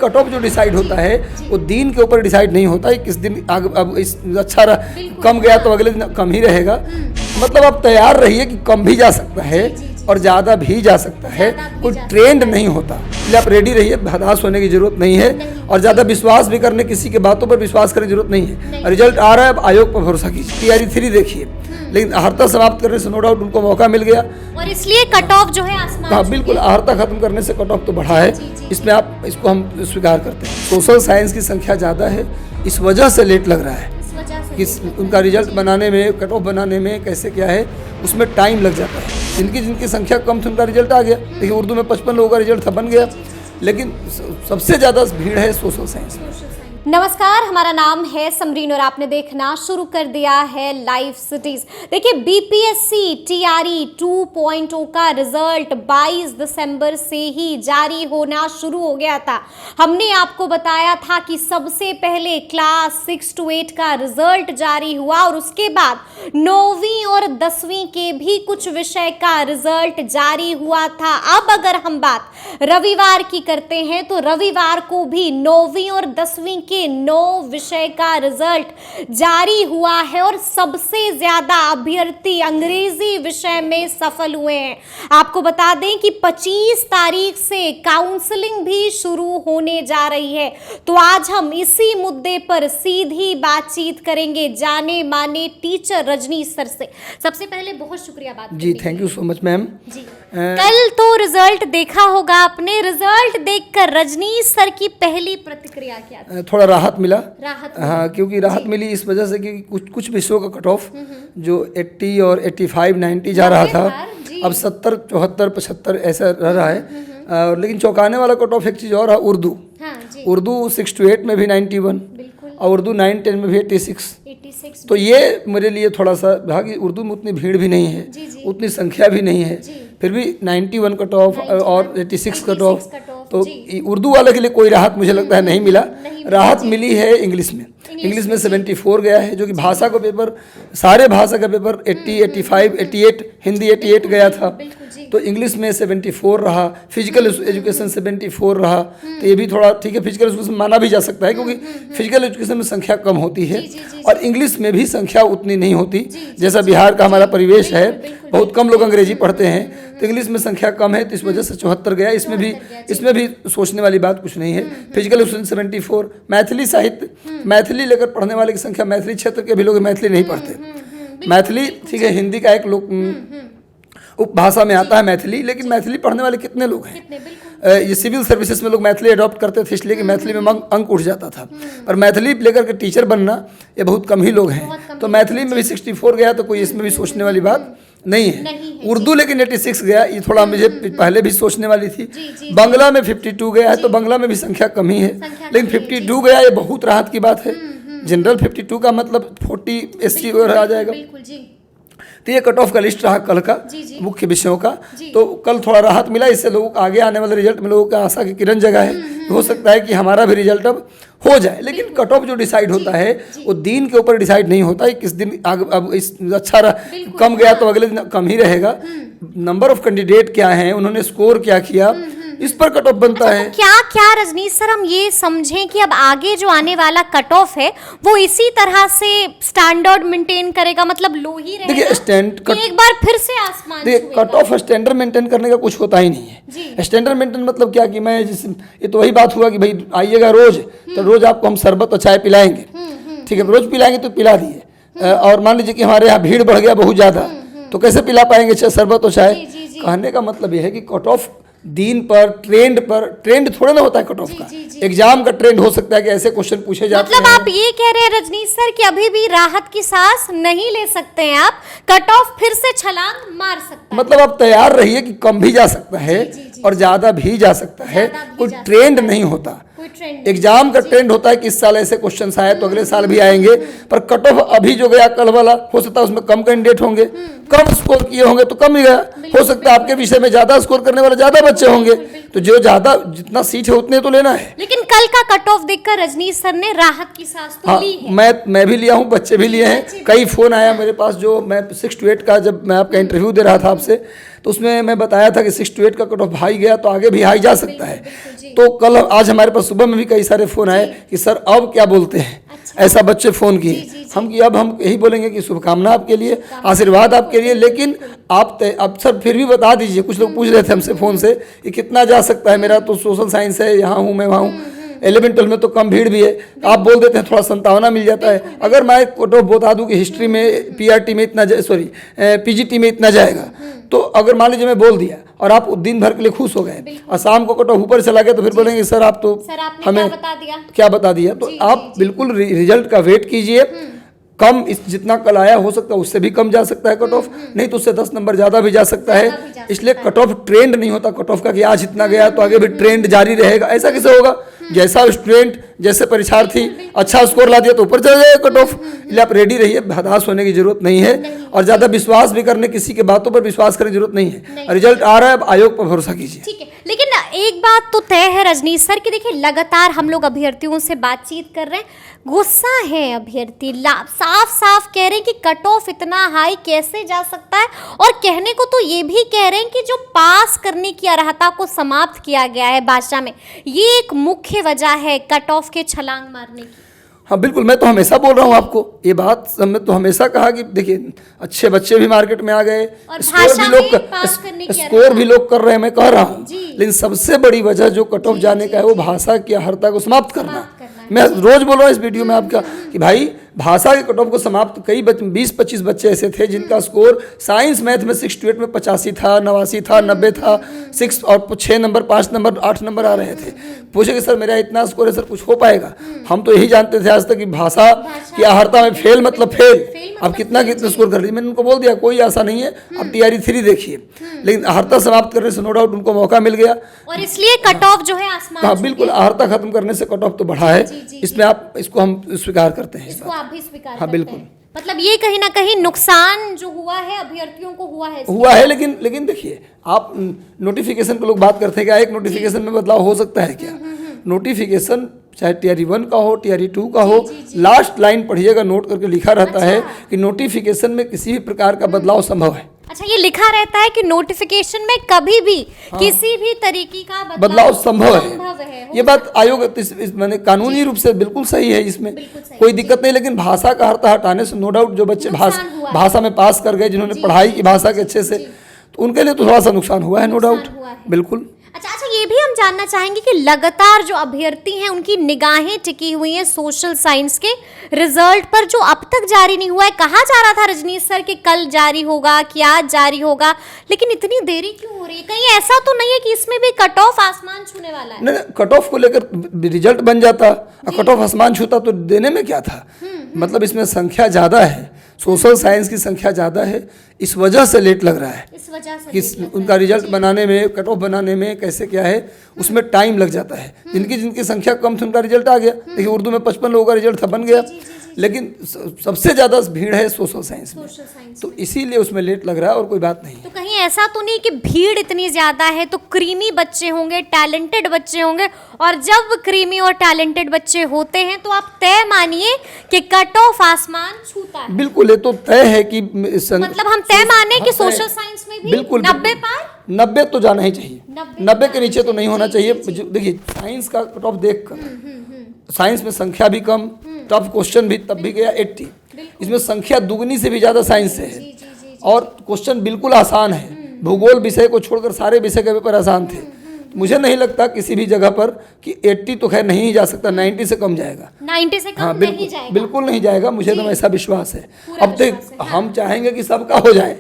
Cut off जो decide होता है वो दिन के ऊपर डिसाइड नहीं होता है। किस दिन अब इस अच्छा कम गया तो अगले दिन कम ही रहेगा। मतलब आप तैयार रहिए कि कम भी जा सकता है और ज़्यादा भी जा सकता है, कोई ट्रेंड नहीं होता। इसलिए आप रेडी रहिए, हताश होने की जरूरत नहीं है और ज़्यादा विश्वास भी करने, किसी के बातों पर विश्वास करने की जरूरत नहीं है। रिजल्ट आ रहा है, अब आयोग पर भरोसा कीजिए। तैयारी 3 देखिए, लेकिन आहर्ता समाप्त करने से नो डाउट उनको मौका मिल गया और इसलिए कट ऑफ जो है आसमान। हाँ बिल्कुल, आहर्ता खत्म करने से कट ऑफ तो बढ़ा है, इसमें आप इसको हम स्वीकार करते हैं। सोशल साइंस की संख्या ज़्यादा है, इस वजह से लेट लग रहा है कि उनका रिजल्ट बनाने में, कट ऑफ बनाने में कैसे क्या है उसमें टाइम लग जाता है। जिनकी संख्या कम थी उनका रिजल्ट आ गया। देखिए उर्दू में 55 लोगों का रिजल्ट था, बन गया, लेकिन सबसे ज़्यादा भीड़ है सोशल साइंस में। नमस्कार, हमारा नाम है समरीन और आपने देखना शुरू कर दिया है लाइव सिटीज। देखिए बीपीएससी टीआरई 2.0 का रिजल्ट 22 दिसंबर से ही जारी होना शुरू हो गया था। हमने आपको बताया था कि सबसे पहले क्लास 6 to 8 का रिजल्ट जारी हुआ और उसके बाद 9वीं और 10वीं के भी कुछ विषय का रिजल्ट जारी हुआ था। अब अगर हम बात रविवार की करते हैं तो रविवार को भी 9वीं और 10वीं के 9 विषय का रिजल्ट जारी हुआ है और सबसे ज्यादा अभ्यर्थी अंग्रेजी विषय में सफल हुए हैं। आपको बता दें कि 25 तारीख से काउंसलिंग भी शुरू होने जा रही है। तो आज हम इसी मुद्दे पर सीधी बातचीत करेंगे जाने माने टीचर रजनीश सर से। सबसे पहले बहुत शुक्रिया बात जी, thank you so much ma'am जी। कल तो रिजल्ट देखा होगा आपने, रिजल्ट देखकर रजनीश सर की पहली प्रतिक्रिया क्या थी? थोड़ा राहत मिला। हाँ, क्योंकि राहत मिली इस वजह से कि कुछ विषयों का कट ऑफ जो 80 और 85 90 जा रहा था, अब 70 74 75 ऐसा रह रहा है। लेकिन चौंकाने वाला कट ऑफ एक चीज़ और है, उर्दू 6 to 8 में भी 91 और उर्दू 9-10 में भी 86। तो ये मेरे लिए थोड़ा सा रहा कि उर्दू में उतनी भीड़ भी नहीं है, उतनी संख्या भी नहीं है, फिर भी 91 कट ऑफ और 86 कट ऑफ, तो उर्दू वाले के लिए कोई राहत मुझे लगता है नहीं मिला। राहत मिली है इंग्लिश में। इंग्लिश में 74 गया है, जो कि भाषा का पेपर, सारे भाषा का पेपर 80 85 88, हिंदी 88 गया था, तो इंग्लिश में 74 रहा। फिजिकल एजुकेशन 74 रहा, तो ये भी थोड़ा ठीक है, फिजिकल एजुकेशन माना भी जा सकता है क्योंकि फिजिकल एजुकेशन में संख्या कम होती है और इंग्लिश में भी संख्या उतनी नहीं होती। जैसा बिहार का हमारा परिवेश है, बहुत कम लोग अंग्रेजी पढ़ते हैं, तो इंग्लिश में संख्या कम है, तो इस वजह से 74 गया। इसमें भी सोचने वाली बात कुछ नहीं है। Physical education 74। मैथिली साहित्य, मैथिली लेकर पढ़ने वाले की संख्या, मैथिली क्षेत्र के भी लोग मैथिली नहीं पढ़ते। मैथिली ठीक है, हिंदी का एक लोग उपभाषा में आता है मैथिली, लेकिन मैथिली पढ़ने वाले कितने लोग हैं? ये सिविल सर्विसेज में लोग मैथिली अडॉप्ट करते थे, इसलिए कि मैथिली में अंक उठ जाता था, और मैथिली लेकर के टीचर बनना ये बहुत कम ही लोग हैं। तो मैथिली में भी 64 गया, तो कोई इसमें भी सोचने वाली बात नहीं है। उर्दू लेकिन 86 गया, ये थोड़ा मुझे पहले भी सोचने वाली थी। बांग्ला में 52 गया है, तो बांग्ला में भी संख्या कम ही है, लेकिन 52 गया ये बहुत राहत की बात है। जनरल 52 का मतलब 40 SC आ जाएगा। तो ये कट ऑफ का लिस्ट रहा कल का मुख्य विषयों का। तो कल थोड़ा राहत मिला, इससे लोगों को आगे आने वाले रिजल्ट में लोगों का आशा की किरण जगह है। हो सकता है कि हमारा भी रिजल्ट अब हो जाए, लेकिन कट ऑफ जो डिसाइड होता है वो दिन के ऊपर डिसाइड नहीं होता है। किस दिन अब इस अच्छा कम गया तो अगले दिन कम ही रहेगा। नंबर ऑफ कैंडिडेट क्या हैं, उन्होंने स्कोर क्या किया, इस पर कट ऑफ बनता है। क्या क्या रजनीश सर हम ये समझें कि अब आगे जो आने वाला कट ऑफ है वो इसी तरह से स्टैंडर्ड मेंटेन करेगा, मतलब लो ही रहेगा? देखिए एक बार फिर से आसमान देखिए, कट ऑफ स्टैंडर्ड मेंटेन करने का कुछ होता ही नहीं है। स्टैंडर्ड मेंटेन मतलब क्या कि मैं ये तो वही बात हुआ कि भाई आइएगा रोज, तो रोज आपको हम शरबत और चाय पिलाएंगे, ठीक है, रोज पिलाएंगे तो पिला दिए, और मान लीजिए कि हमारे यहाँ भीड़ बढ़ गया बहुत ज्यादा, तो कैसे पिला पाएंगे शरबत और चाय? कहने का मतलब यह है कि कट ऑफ दिन पर ट्रेंड थोड़ा ना होता है कट ऑफ का। एग्जाम का ट्रेंड हो सकता है कि ऐसे क्वेश्चन पूछे जाते हैं। मतलब आप ये कह रहे हैं रजनीश सर कि अभी भी राहत की सांस नहीं ले सकते हैं आप, कट ऑफ फिर से छलांग मार सकता है? मतलब आप तैयार रहिए कि कम भी जा सकता है और ज्यादा भी जा सकता है, कोई ट्रेंड नहीं होता। एग्जाम का ट्रेंड होता है कि इस साल ऐसे क्वेश्चन आए तो अगले साल भी आएंगे, पर कट ऑफ अभी जो गया कल वाला, हो सकता है उसमें कम कैंडिडेट होंगे, कम स्कोर किए होंगे तो कम ही गया। हो सकता है आपके विषय में ज्यादा स्कोर करने वाले ज्यादा बच्चे होंगे, तो जो ज्यादा जितना सीट है उतने तो लेना है। लेकिन कल का कट ऑफ देखकर रजनीश सर ने राहत की सांस तो ली है। मैं भी लिया हूँ, बच्चे भी लिए हैं। कई फोन आया मेरे पास, जो मैं 6 to 8 का जब मैं आपका इंटरव्यू दे रहा था आपसे, तो उसमें मैं बताया था कि 6 to 8 का कट ऑफ हाई गया तो आगे भी हाई जा सकता है। तो कल आज हमारे पास सुबह में भी कई सारे फ़ोन आए कि सर अब क्या बोलते हैं। ऐसा बच्चे फ़ोन किए हम कि अब हम यही बोलेंगे कि शुभकामना आपके लिए, आशीर्वाद आपके लिए, लेकिन आप सर फिर भी बता दीजिए। कुछ लोग पूछ रहे थे हमसे फ़ोन से कि कितना जा सकता है, मेरा तो सोशल साइंस है, यहाँ हूँ मैं वहाँ हूँ, 11-12 में तो कम भीड़ भी है। आप बोल देते हैं थोड़ा संतावना मिल जाता है। अगर मैं कट ऑफ बता दूं कि हिस्ट्री में पीआरटी में इतना पीजीटी में इतना जाएगा, तो अगर मान लीजिए मैं बोल दिया और आप दिन भर के लिए खुश हो गए और शाम को कट ऑफ ऊपर चला गया, तो फिर बोलेंगे सर आप तो हमें क्या बता दिया। तो आप बिल्कुल रिजल्ट का वेट कीजिए। कम इस जितना कल आया हो सकता है उससे भी कम जा सकता है कट ऑफ, नहीं तो उससे 10 नंबर ज़्यादा भी जा सकता है। इसलिए कट ऑफ ट्रेंड नहीं होता कट ऑफ का कि आज इतना गया तो आगे भी ट्रेंड जारी रहेगा, ऐसा कैसे होगा। जैसा स्टूडेंट जैसे परीक्षार्थी अच्छा स्कोर ला दिया तो ऊपर चला जाएगा कट ऑफ। इसलिए आप रेडी रहिए, हताश होने की जरूरत नहीं है और ज़्यादा विश्वास भी करने, किसी के बातों पर विश्वास करने की जरूरत नहीं है। रिजल्ट आ रहा है, अब आयोग पर भरोसा कीजिए। ठीक है, लेकिन एक बात तो तय है रजनीश सर कि देखिए लगातार हम लोग अभ्यर्थियों से बातचीत कर रहे हैं, गुस्सा है अभ्यर्थी, साफ साफ कह रहे हैं कि कट ऑफ इतना हाई कैसे जा सकता है, और कहने को तो ये भी कह रहे हैं कि जो पास करने की अर्हता को समाप्त किया गया है भाषा में, ये एक मुख्य वजह है कट ऑफ के छलांग मारने की। हाँ बिल्कुल, मैं तो हमेशा बोल रहा हूँ आपको ये बात, मैं तो हमेशा कहा कि देखिए अच्छे बच्चे भी मार्केट में आ गए, स्कोर भी लोग कर रहे हैं, मैं कह रहा हूँ। लेकिन सबसे बड़ी वजह जो कट ऑफ जाने का है वो भाषा की अर्हता को समाप्त करना। मैं रोज बोल रहा हूँ इस वीडियो में आपका कि भाई भाषा के कट ऑफ को समाप्त, कई 20-25 बच्चे ऐसे थे जिनका स्कोर साइंस मैथ में 6 to 8 में 85 था, 89 था, 90 था, 6 और 6 नंबर, 5 नंबर, 8 नंबर आ रहे थे। पूछे कि सर मेरा इतना स्कोर है सर, कुछ हो पाएगा? हम तो यही जानते थे आज तक कि भाषा की अर्हता में फेल मतलब फेल। अब कितना स्कोर कर लीजिए, मैंने उनको बोल दिया कोई आशा नहीं है, अब TRE 3 देखिए। लेकिन अर्हता समाप्त करने से नो डाउट उनको मौका मिल गया, और इसलिए कट ऑफ जो है आसमान। हाँ बिल्कुल, अर्हता खत्म करने से कट ऑफ तो बढ़ा है, इसमें आप इसको हम स्वीकार करते हैं, इसको आप भी स्वीकार हाँ बिल्कुल। मतलब ये कहीं ना कहीं नुकसान जो हुआ है अभ्यर्थियों को हुआ है। लेकिन देखिए आप नोटिफिकेशन को लोग बात करते हैं क्या एक नोटिफिकेशन में बदलाव हो सकता है क्या? नोटिफिकेशन चाहे TRE 1 का हो, TRE 2 का हो, लास्ट लाइन पढ़िएगा, नोट करके लिखा रहता है कि नोटिफिकेशन में किसी भी प्रकार का बदलाव संभव है। अच्छा, ये लिखा रहता है कि नोटिफिकेशन में कभी भी किसी भी तरीके का बदलाव संभव है। ये बात आयोग मैंने कानूनी रूप से बिल्कुल सही है, इसमें कोई दिक्कत नहीं। लेकिन भाषा का अर्थ हटाने से नो डाउट जो बच्चे भाषा में पास कर गए, जिन्होंने पढ़ाई की भाषा के अच्छे से, तो उनके लिए तो थोड़ा सा नुकसान हुआ है, नो डाउट, बिल्कुल। अच्छा, ये भी हम जानना चाहेंगे कि लगातार जो अभ्यर्थी हैं उनकी निगाहें टिकी हुई हैं सोशल साइंस के रिजल्ट पर, जो अब तक जारी नहीं हुआ है। कहा जा रहा था रजनीश सर कि कल जारी होगा, कि आज जारी होगा, लेकिन इतनी देरी क्यों हो रही है? कहीं ऐसा तो नहीं है कि इसमें भी कट ऑफ आसमान छूने वाला है? नहीं, कट ऑफ को लेकर रिजल्ट बन जाता, कट ऑफ आसमान छूता तो देने में क्या था। मतलब इसमें संख्या ज़्यादा है, सोशल साइंस की संख्या ज़्यादा है, इस वजह से लेट लग रहा है। इस वजह से कि उनका रिजल्ट बनाने में, कट ऑफ बनाने में कैसे क्या है, उसमें टाइम लग जाता है। जिनकी संख्या कम थी उनका रिजल्ट आ गया। देखिए उर्दू में 55 लोगों का रिजल्ट था, बन गया। लेकिन सबसे ज़्यादा भीड़ है सोशल साइंस में, तो इसीलिए उसमें लेट लग रहा है और कोई बात नहीं। तो कहीं ऐसा तो नहीं कि भीड़ इतनी ज़्यादा है तो क्रीमी बच्चे होंगे, टैलेंटेड बच्चे होंगे, और जब क्रीमी और टैलेंटेड बच्चे होते हैं तो आप तय मानिए कि कट ऑफ आसमान छूता है? बिल्कुल, ये तो तय है कि मतलब हम तय माने कि सोशल साइंस में भी बिल्कुल 90 पार, 90 तो जाना ही चाहिए, 90 के नीचे तो नहीं होना चाहिए। देखिए साइंस का कट ऑफ देख कर, साइंस में संख्या भी कम, टफ क्वेश्चन भी तब भी गया 80, इसमें संख्या दुगनी से भी ज़्यादा साइंस से है, और क्वेश्चन बिल्कुल आसान है। भूगोल विषय को छोड़कर सारे विषय के पेपर आसान थे। मुझे नहीं लगता किसी भी जगह पर कि 80 तो खैर नहीं जा सकता, 90 से कम जाएगा, 90 से कम हाँ नहीं जाएगा, बिल्कुल नहीं जाएगा। मुझे तो ऐसा विश्वास है। अब तो हम चाहेंगे कि सबका हो जाए,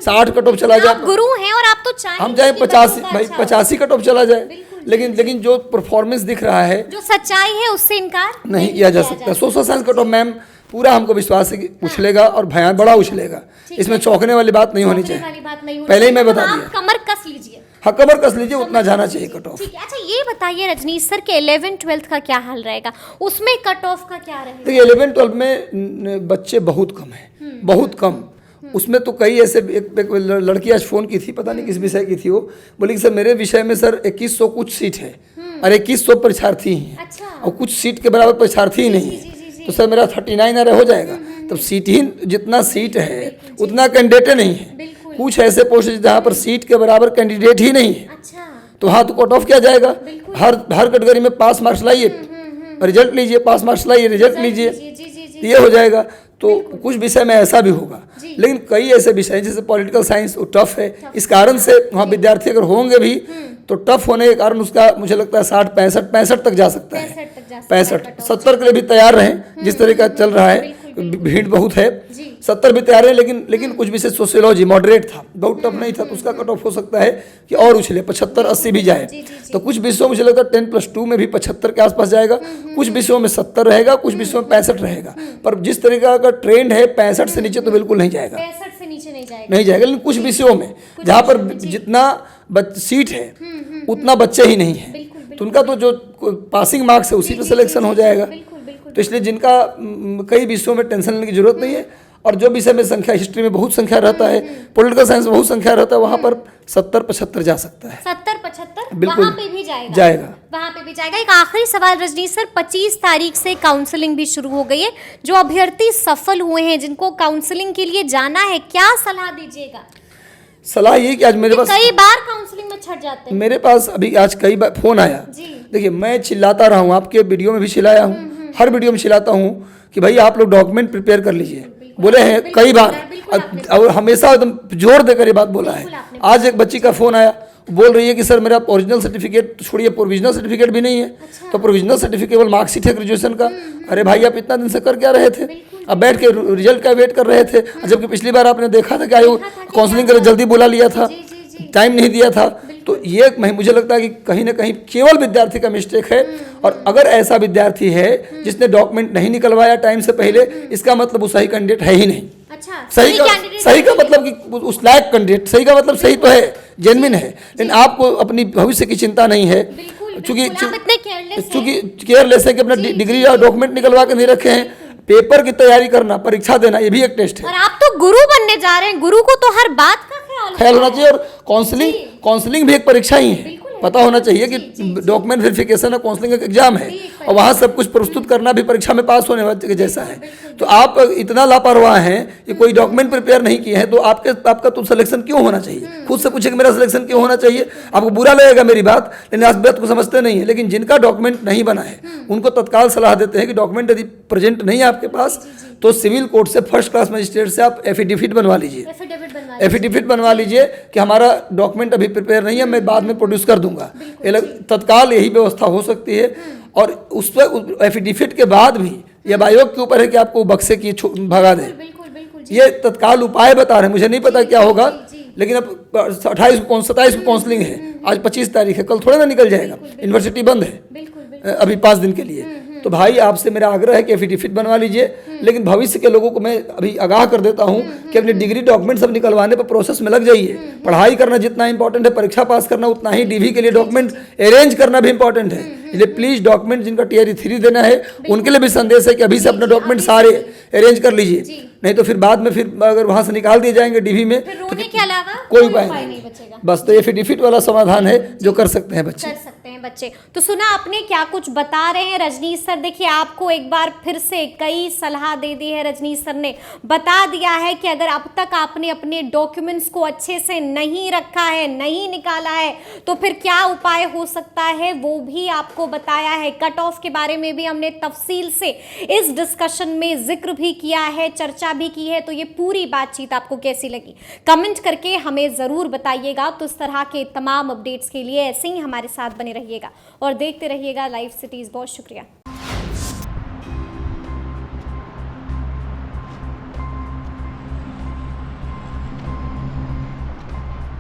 60 कट ऑफ चला जाए, गुरु हैं और आप तो चाहेंगे हम चाहे 85 कट ऑफ चला जाए। लेकिन जो परफॉर्मेंस दिख रहा है, जो सच्चाई है, उससे इनकार नहीं किया जा सकता। Social science cut off ma'am पूरा हमको विश्वास है कि उछलेगा और भयान बड़ा उछलेगा, इसमें चौंकने वाली बात नहीं होनी चाहिए, पहले ही मैं बता दिया। कमर कस लीजिए, हाँ कमर कस लीजिए, उतना जाना चाहिए कट ऑफ। ठीक है। अच्छा ये बताइए रजनीश सर के 11-12 का क्या हाल रहेगा, उसमें कट ऑफ का क्या रहेगा? देखिए 11-12 में बच्चे बहुत कम हैं, बहुत कम। उसमें तो कई ऐसे, एक लड़की आज फ़ोन की थी, पता नहीं किस विषय की थी, वो बोली कि सर मेरे विषय में सर 2100 कुछ सीट है और 2100 परीक्षार्थी हैं। अच्छा। और कुछ सीट के बराबर परीक्षार्थी ही नहीं है, तो सर मेरा 39 अरे हो जाएगा। तब सीट ही, जितना सीट है उतना कैंडिडेट नहीं है। कुछ ऐसे पोस्ट जहाँ पर सीट के बराबर कैंडिडेट ही नहीं है। अच्छा। तो वहाँ तो कट ऑफ किया जाएगा। हर कैटेगरी में पास मार्क्स लाइए, रिजल्ट लीजिए, पास मार्क्स लाइए, रिजल्ट लीजिए, तो ये हो जाएगा। तो कुछ विषय में ऐसा भी होगा, लेकिन कई ऐसे विषय हैं जैसे पॉलिटिकल साइंस, वो टफ है। इस कारण से वहाँ विद्यार्थी अगर होंगे भी तो टफ होने के कारण उसका मुझे लगता है 60, 65 तक जा सकता है। 65, 70 के लिए भी तैयार रहें। जिस तरह का चल रहा है, भीड़ बहुत है, 70 भी तैयार है। लेकिन कुछ विषय सोशियोलॉजी मॉडरेट था, बहुत टफ नहीं था, तो उसका कट ऑफ हो सकता है कि और उछले 75, 80 भी जाए। तो कुछ विषयों में मुझे लगता है 10+2 में भी 75 के आसपास जाएगा, कुछ विषयों में 70 रहेगा, कुछ विषयों में 65 रहेगा। पर जिस तरीका का ट्रेंड है 65 से नीचे तो बिल्कुल नहीं जाएगा, 65 से नीचे नहीं जाएगा। लेकिन कुछ विषयों में जहाँ पर जितना सीट है उतना बच्चे ही नहीं है, तो उनका तो जो पासिंग मार्क्स है उसी पे सिलेक्शन हो जाएगा। तो इसलिए जिनका कई विषयों में टेंशन लेने की जरूरत नहीं है। और जो विषय में संख्या, हिस्ट्री में बहुत संख्या रहता है, पॉलिटिकल साइंस में बहुत संख्या रहता है, वहाँ पर 70-75 जा सकता है। 70-75 बिल्कुल वहाँ पे भी जाएगा। वहाँ पे भी जाएगा। एक आखिरी सवाल रजनीश सर, 25 तारीख से काउंसलिंग भी शुरू हो गई है। जो अभ्यर्थी सफल हुए हैं, जिनको काउंसलिंग के लिए जाना है, क्या सलाह दीजिएगा? सलाह ये कि आज मेरे पास कई बार काउंसलिंग में छट जाते हैं। मेरे पास अभी आज कई बार फोन आया। देखिए, मैं चिल्लाता रहा हूँ, आपके वीडियो में भी चिल्लाया हूँ, हर वीडियो में चिल्लाता हूँ कि भाई आप लोग डॉक्यूमेंट प्रिपेयर कर लीजिए। बोले हैं कई बार, और हमेशा एकदम जोर देकर ये बात बोला है। आज एक बच्ची का फोन आया, बोल रही है कि सर मेरा ओरिजिनल सर्टिफिकेट छोड़िए, प्रोविजनल सर्टिफिकेट भी नहीं है। तो प्रोविजनल सर्टिफिकेट केवल मार्कशीट है ग्रेजुएशन का। अरे भाई, आप इतना दिन से कर क्या रहे थे? अब बैठ के रिजल्ट का वेट कर रहे थे, जबकि पिछली बार आपने देखा था कि आयोग काउंसलिंग के लिए जल्दी बुला लिया था, टाइम नहीं दिया था। तो ये मुझे लगता है कि कहीं ना कहीं केवल विद्यार्थी का मिस्टेक है। और अगर ऐसा विद्यार्थी है जिसने डॉक्यूमेंट नहीं निकलवाया टाइम से पहले, इसका मतलब वो सही कैंडिडेट है ही नहीं। सही का मतलब कि उस लायक कैंडिडेट, सही का मतलब सही तो है, जेन्युइन है, लेकिन आपको अपनी भविष्य की चिंता नहीं है। चूंकि केयरलेस है कि अपना डिग्री और डॉक्यूमेंट निकलवा के नहीं रखे हैं। पेपर की तैयारी करना, परीक्षा देना, ये भी एक टेस्ट है। और आप तो गुरु बनने जा रहे हैं, गुरु को तो हर बात का ख्याल होना चाहिए। और काउंसलिंग भी एक परीक्षा ही है। पता होना चाहिए कि डॉक्यूमेंट वेरिफिकेशन और काउंसलिंग एक एग्जाम है, और वहाँ सब कुछ प्रस्तुत करना भी परीक्षा में पास होने वाले जैसा है। तो आप इतना लापरवाह हैं कि कोई डॉक्यूमेंट प्रिपेयर नहीं किए हैं, तो आपका तो सिलेक्शन क्यों होना चाहिए? खुद से पूछे कि मेरा सिलेक्शन क्यों होना चाहिए। आपको बुरा लगेगा मेरी बात, लेकिन आप बात को समझते नहीं है। लेकिन जिनका डॉक्यूमेंट नहीं बना है उनको तत्काल सलाह देते हैं कि डॉक्यूमेंट यदि प्रेजेंट नहीं है आपके पास, तो सिविल कोर्ट से फर्स्ट क्लास मजिस्ट्रेट से आप एफिडेविट बनवा लीजिए। एफिडेविट बनवा लीजिए कि हमारा डॉक्यूमेंट अभी प्रिपेयर नहीं है, मैं बाद में प्रोड्यूस कर दूंगा। तत्काल यही व्यवस्था हो सकती है। और उस पर एफिडेविट के बाद भी यह आयोग के ऊपर है कि आपको बक्से की भगा दे। ये तत्काल उपाय बता रहे हैं, मुझे नहीं पता क्या होगा। लेकिन अब 27 को काउंसलिंग है, आज 25 तारीख है, कल थोड़ा ना निकल जाएगा, यूनिवर्सिटी बंद है अभी 5 दिन के लिए। तो भाई आपसे मेरा आग्रह है कि एफिडेविट बनवा लीजिए। लेकिन भविष्य के लोगों को मैं अभी आगाह कर देता हूं कि अपनी डिग्री डॉक्यूमेंट सब निकलवाने पर प्रोसेस में लग जाइए। पढ़ाई करना जितना इंपॉर्टेंट है, परीक्षा पास करना उतना ही डीवी के लिए डॉक्यूमेंट अरेंज करना भी इंपॉर्टेंट है। इसलिए प्लीज डॉक्यूमेंट जिनका टियर 3 देना है उनके लिए भी संदेश है कि अभी से अपने डॉक्यूमेंट सारे अरेंज कर लीजिए, नहीं तो फिर बाद में फिर अगर वहां से निकाल दिए जाएंगे डीवी में तो कोई उपाय नहीं बचेगा। बस तो ये एफिडेविट वाला समाधान है जो कर सकते हैं बच्चे। तो सुना आपने क्या कुछ बता रहे हैं रजनीश सर। देखिए, आपको एक बार फिर से कई सलाह दे दी है रजनीश सर ने। बता दिया है कि अगर अब तक आपने अपने डॉक्यूमेंट्स को अच्छे से नहीं रखा है, नहीं निकाला है, तो फिर क्या उपाय हो सकता है वो भी आपको बताया है। कट ऑफ के बारे में भी हमने तफसील से इस डिस्कशन में जिक्र भी किया है, चर्चा भी की है। तो ये पूरी बातचीत आपको कैसी लगी, कमेंट करके हमें जरूर बताइएगा। तो इस तरह के तमाम अपडेट्स के लिए ऐसे ही हमारे साथ बने रहिएगा और देखते रहिएगा लाइव सिटीज। बहुत शुक्रिया।